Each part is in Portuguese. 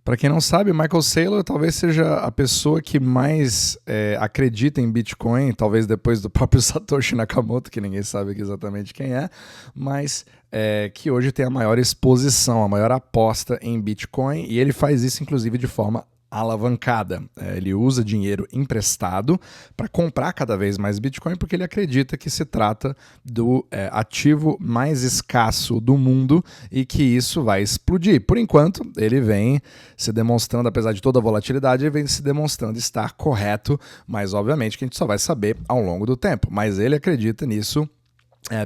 Para quem não sabe, Michael Saylor talvez seja a pessoa que mais acredita em Bitcoin, talvez depois do próprio Satoshi Nakamoto, que ninguém sabe aqui exatamente quem é, mas que hoje tem a maior exposição, a maior aposta em Bitcoin, e ele faz isso inclusive de forma alavancada. Ele usa dinheiro emprestado para comprar cada vez mais Bitcoin, porque ele acredita que se trata do ativo mais escasso do mundo e que isso vai explodir. Por enquanto, ele vem se demonstrando, apesar de toda a volatilidade, ele vem se demonstrando estar correto, mas obviamente que a gente só vai saber ao longo do tempo. Mas ele acredita nisso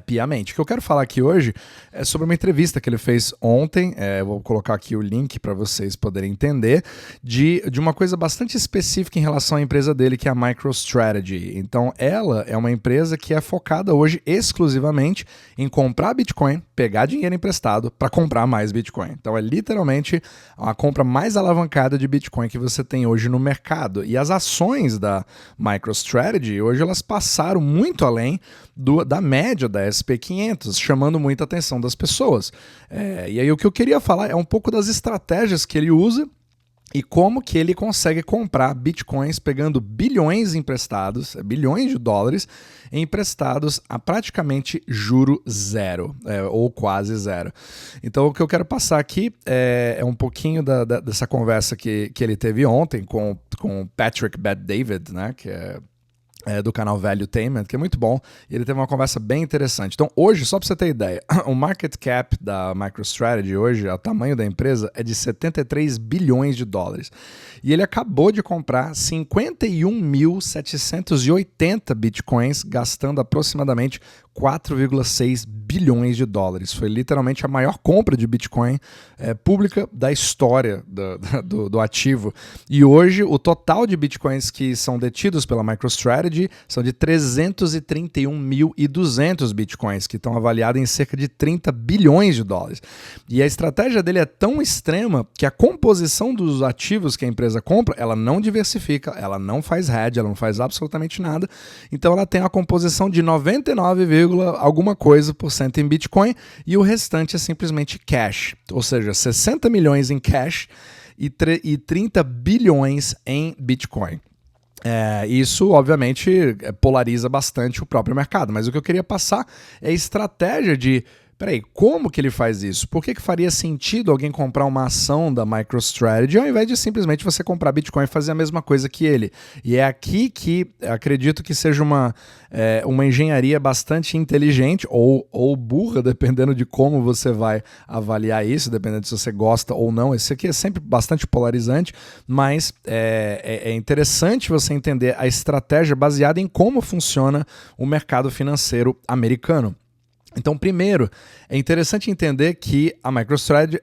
piamente. O que eu quero falar aqui hoje é sobre uma entrevista que ele fez ontem, eu vou colocar aqui o link para vocês poderem entender, de uma coisa bastante específica em relação à empresa dele, que é a MicroStrategy. Então, ela é uma empresa que é focada hoje exclusivamente em comprar Bitcoin, pegar dinheiro emprestado para comprar mais Bitcoin. Então, é literalmente a compra mais alavancada de Bitcoin que você tem hoje no mercado. E as ações da MicroStrategy, hoje elas passaram muito além da média da SP500, chamando muita atenção das pessoas. E aí o que eu queria falar é um pouco das estratégias que ele usa e como que ele consegue comprar bitcoins pegando bilhões emprestados, bilhões de dólares emprestados a praticamente juro zero, ou quase zero. Então o que eu quero passar aqui é um pouquinho dessa conversa que ele teve ontem com o Patrick Bet-David, né, que é do canal Valuetainment, que é muito bom, e ele teve uma conversa bem interessante. Então hoje, só para você ter ideia, o market cap da MicroStrategy hoje, o tamanho da empresa é de 73 bilhões de dólares. E ele acabou de comprar 51.780 bitcoins, gastando aproximadamente 4,6 bilhões de dólares. Foi literalmente a maior compra de Bitcoin pública da história do ativo. E hoje, o total de Bitcoins que são detidos pela MicroStrategy são de 331.200 Bitcoins, que estão avaliados em cerca de 30 bilhões de dólares. E a estratégia dele é tão extrema que a composição dos ativos que a empresa compra, ela não diversifica, ela não faz hedge, ela não faz absolutamente nada. Então ela tem uma composição de 99, alguma coisa por cento em Bitcoin e o restante é simplesmente cash, ou seja, 60 milhões em cash e 30 bilhões em Bitcoin. Isso, obviamente, polariza bastante o próprio mercado, mas o que eu queria passar é a estratégia de peraí, como que ele faz isso? Por que faria sentido alguém comprar uma ação da MicroStrategy ao invés de simplesmente você comprar Bitcoin e fazer a mesma coisa que ele? E é aqui que acredito que seja uma engenharia bastante inteligente ou burra, dependendo de como você vai avaliar isso, dependendo de se você gosta ou não. Esse aqui é sempre bastante polarizante, mas é interessante você entender a estratégia baseada em como funciona o mercado financeiro americano. Então, primeiro, é interessante entender que a MicroStrategy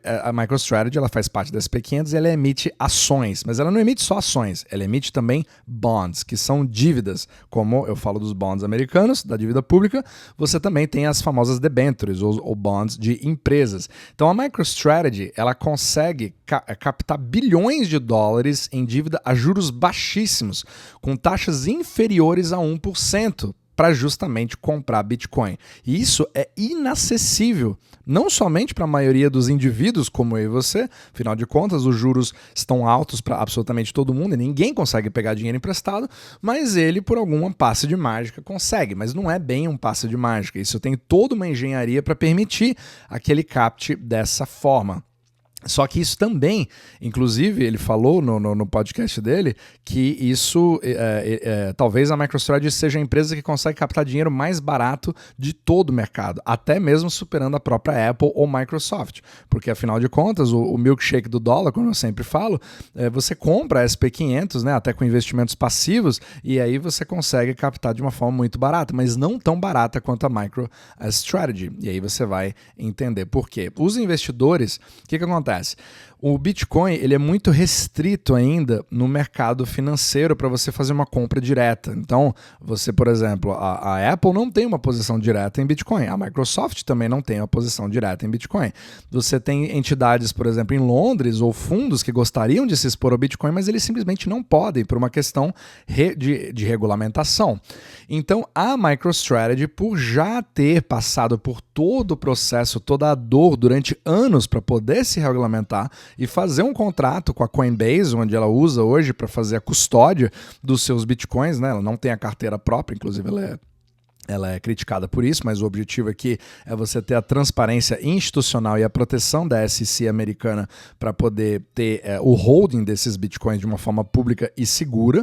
ela faz parte da SP500 e ela emite ações, mas ela não emite só ações, ela emite também bonds, que são dívidas. Como eu falo dos bonds americanos, da dívida pública, você também tem as famosas debentures ou bonds de empresas. Então, a MicroStrategy ela consegue captar bilhões de dólares em dívida a juros baixíssimos, com taxas inferiores a 1%. Para justamente comprar Bitcoin. E isso é inacessível, não somente para a maioria dos indivíduos como eu e você, afinal de contas os juros estão altos para absolutamente todo mundo e ninguém consegue pegar dinheiro emprestado, mas ele por alguma passe de mágica consegue, mas não é bem um passe de mágica, isso tem toda uma engenharia para permitir aquele capte dessa forma. Só que isso também, inclusive, ele falou no podcast dele que isso, talvez a MicroStrategy seja a empresa que consegue captar dinheiro mais barato de todo o mercado, até mesmo superando a própria Apple ou Microsoft, porque afinal de contas, o milkshake do dólar, como eu sempre falo, você compra a SP500, né, até com investimentos passivos, e aí você consegue captar de uma forma muito barata, mas não tão barata quanto a MicroStrategy, e aí você vai entender por quê. Os investidores, o que acontece? O Bitcoin ele é muito restrito ainda no mercado financeiro para você fazer uma compra direta. Então, você, por exemplo, a Apple não tem uma posição direta em Bitcoin, a Microsoft também não tem uma posição direta em Bitcoin. Você tem entidades, por exemplo, em Londres ou fundos que gostariam de se expor ao Bitcoin, mas eles simplesmente não podem por uma questão de regulamentação. Então, a MicroStrategy, por já ter passado por todo o processo, toda a dor durante anos para poder se regulamentar, e fazer um contrato com a Coinbase, onde ela usa hoje para fazer a custódia dos seus bitcoins, né? Ela não tem a carteira própria, inclusive ela é criticada por isso, mas o objetivo aqui é você ter a transparência institucional e a proteção da SEC americana para poder ter o holding desses bitcoins de uma forma pública e segura,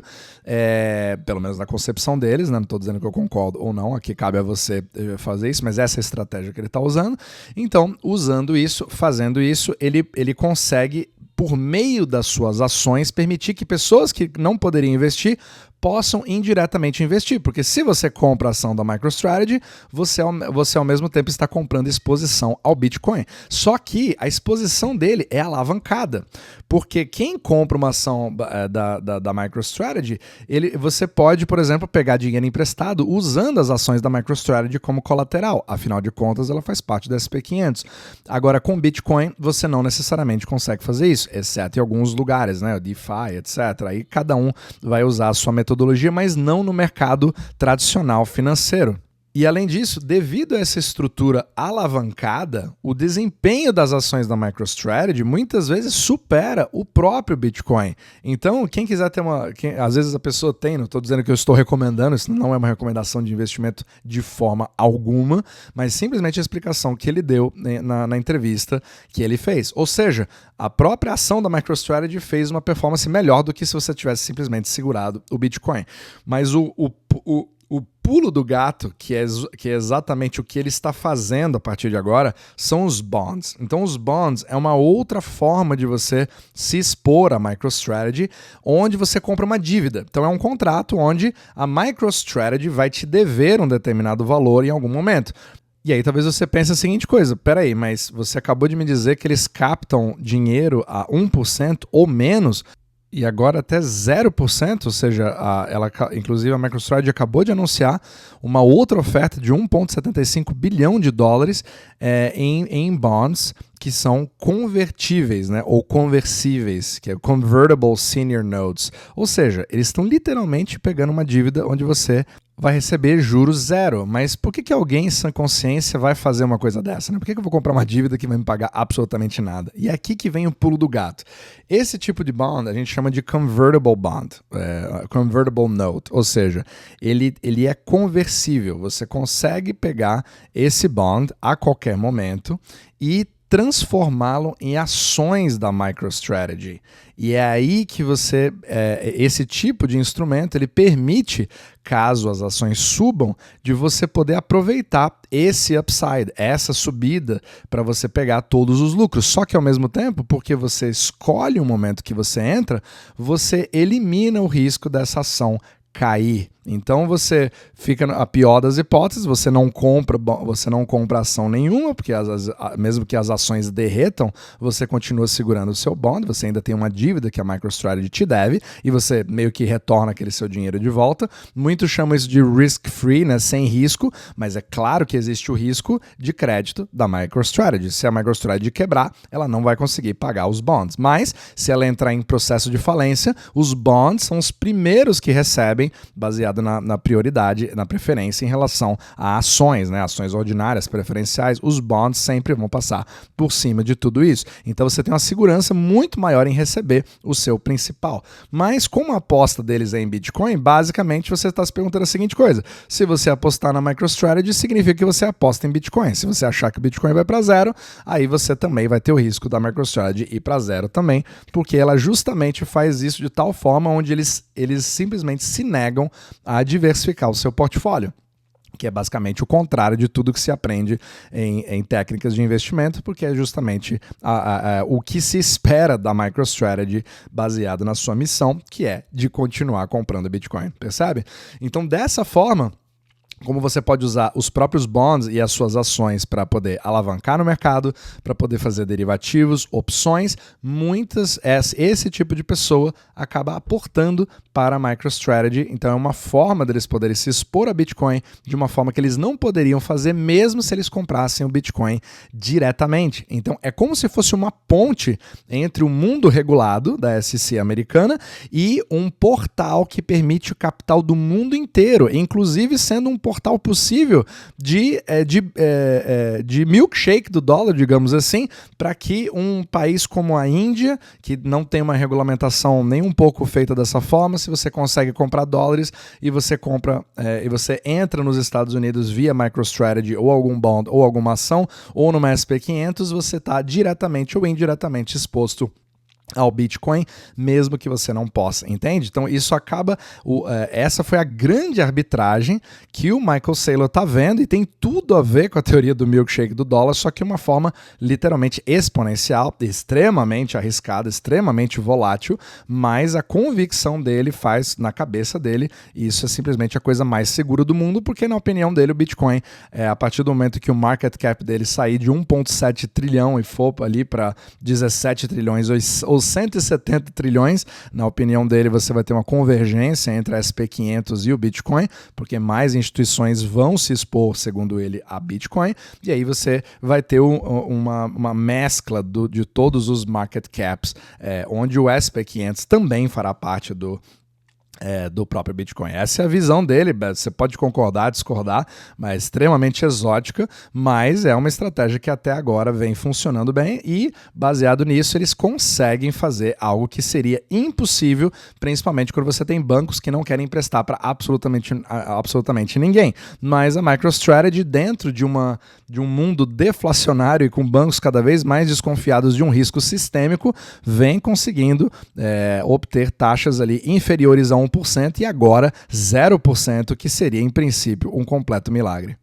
pelo menos na concepção deles, né? Não estou dizendo que eu concordo ou não, aqui cabe a você fazer isso, mas essa é a estratégia que ele está usando. Então, usando isso, fazendo isso, ele consegue, por meio das suas ações, permitir que pessoas que não poderiam investir possam indiretamente investir, porque se você compra a ação da MicroStrategy, você ao mesmo tempo está comprando exposição ao Bitcoin. Só que a exposição dele é alavancada, porque quem compra uma ação da MicroStrategy, você pode, por exemplo, pegar dinheiro emprestado usando as ações da MicroStrategy como colateral, afinal de contas ela faz parte da SP500. Agora, com Bitcoin, você não necessariamente consegue fazer isso, exceto em alguns lugares, né, o DeFi, etc. Aí cada um vai usar a sua metodologia, mas não no mercado tradicional financeiro. E além disso, devido a essa estrutura alavancada, o desempenho das ações da MicroStrategy muitas vezes supera o próprio Bitcoin. Então, quem quiser ter às vezes a pessoa tem, não estou dizendo que eu estou recomendando, isso não é uma recomendação de investimento de forma alguma, mas simplesmente a explicação que ele deu na entrevista que ele fez. Ou seja, a própria ação da MicroStrategy fez uma performance melhor do que se você tivesse simplesmente segurado o Bitcoin. Mas o pulo do gato, que é exatamente o que ele está fazendo a partir de agora, são os bonds. Então, os bonds é uma outra forma de você se expor à MicroStrategy, onde você compra uma dívida. Então, é um contrato onde a MicroStrategy vai te dever um determinado valor em algum momento. E aí talvez você pense a seguinte coisa, peraí, mas você acabou de me dizer que eles captam dinheiro a 1% ou menos, e agora até 0%, ou seja, inclusive a MicroStrategy acabou de anunciar uma outra oferta de 1,75 bilhão de dólares em bonds que são convertíveis, né, ou conversíveis, que é Convertible Senior Notes. Ou seja, eles estão literalmente pegando uma dívida onde você vai receber juros zero. Mas por que alguém em sã consciência vai fazer uma coisa dessa? Né? Por que eu vou comprar uma dívida que vai me pagar absolutamente nada? E é aqui que vem o pulo do gato. Esse tipo de bond a gente chama de Convertible Bond, Convertible Note, ou seja, ele é conversível. Você consegue pegar esse bond a qualquer momento e transformá-lo em ações da MicroStrategy. E é aí que esse tipo de instrumento, ele permite, caso as ações subam, de você poder aproveitar esse upside, essa subida, para você pegar todos os lucros. Só que ao mesmo tempo, porque você escolhe o momento que você entra, você elimina o risco dessa ação cair. Então você fica, a pior das hipóteses, você não compra ação nenhuma, porque mesmo que as ações derretam, você continua segurando o seu bond, você ainda tem uma dívida que a MicroStrategy te deve, e você meio que retorna aquele seu dinheiro de volta. Muitos chamam isso de risk-free, né, sem risco, mas é claro que existe o risco de crédito da MicroStrategy. Se a MicroStrategy quebrar, ela não vai conseguir pagar os bonds. Mas, se ela entrar em processo de falência, os bonds são os primeiros que recebem, baseado na prioridade, na preferência em relação a ações, né? Ações ordinárias, preferenciais, os bonds sempre vão passar por cima de tudo isso. Então você tem uma segurança muito maior em receber o seu principal. Mas como a aposta deles é em Bitcoin, basicamente você está se perguntando a seguinte coisa: se você apostar na MicroStrategy, significa que você aposta em Bitcoin. Se você achar que o Bitcoin vai para zero, aí você também vai ter o risco da MicroStrategy ir para zero também, porque ela justamente faz isso de tal forma onde eles simplesmente se negam a diversificar o seu portfólio, que é basicamente o contrário de tudo que se aprende em técnicas de investimento, porque é justamente o que se espera da MicroStrategy baseado na sua missão, que é de continuar comprando Bitcoin, percebe? Então, dessa forma, como você pode usar os próprios bonds e as suas ações para poder alavancar no mercado, para poder fazer derivativos, opções, esse tipo de pessoa acaba aportando para a MicroStrategy. Então é uma forma deles poderem se expor a Bitcoin de uma forma que eles não poderiam fazer mesmo se eles comprassem o Bitcoin diretamente. Então é como se fosse uma ponte entre o mundo regulado da SEC americana e um portal que permite o capital do mundo inteiro, inclusive sendo um portal portal possível de milkshake do dólar, digamos assim, para que um país como a Índia, que não tem uma regulamentação nem um pouco feita dessa forma, se você consegue comprar dólares e você compra e você entra nos Estados Unidos via MicroStrategy ou algum bond ou alguma ação ou numa SP500, você está diretamente ou indiretamente exposto ao Bitcoin, mesmo que você não possa, entende? Então isso acaba, essa foi a grande arbitragem que o Michael Saylor tá vendo e tem tudo a ver com a teoria do milkshake do dólar, só que uma forma literalmente exponencial, extremamente arriscada, extremamente volátil, mas a convicção dele faz na cabeça dele, e isso é simplesmente a coisa mais segura do mundo, porque na opinião dele o Bitcoin, a partir do momento que o market cap dele sair de 1,7 trilhão e for ali para 17 trilhões ou 170 trilhões, na opinião dele, você vai ter uma convergência entre a SP500 e o Bitcoin, porque mais instituições vão se expor, segundo ele, a Bitcoin, e aí você vai ter uma mescla de todos os market caps, onde o SP500 também fará parte do próprio Bitcoin. Essa é a visão dele, você pode concordar, discordar, mas é extremamente exótica, mas é uma estratégia que até agora vem funcionando bem e, baseado nisso, eles conseguem fazer algo que seria impossível, principalmente quando você tem bancos que não querem emprestar para absolutamente ninguém. Mas a MicroStrategy, dentro de um mundo deflacionário e com bancos cada vez mais desconfiados de um risco sistêmico, vem conseguindo obter taxas ali inferiores a 1%, e agora 0%, que seria, em princípio, um completo milagre.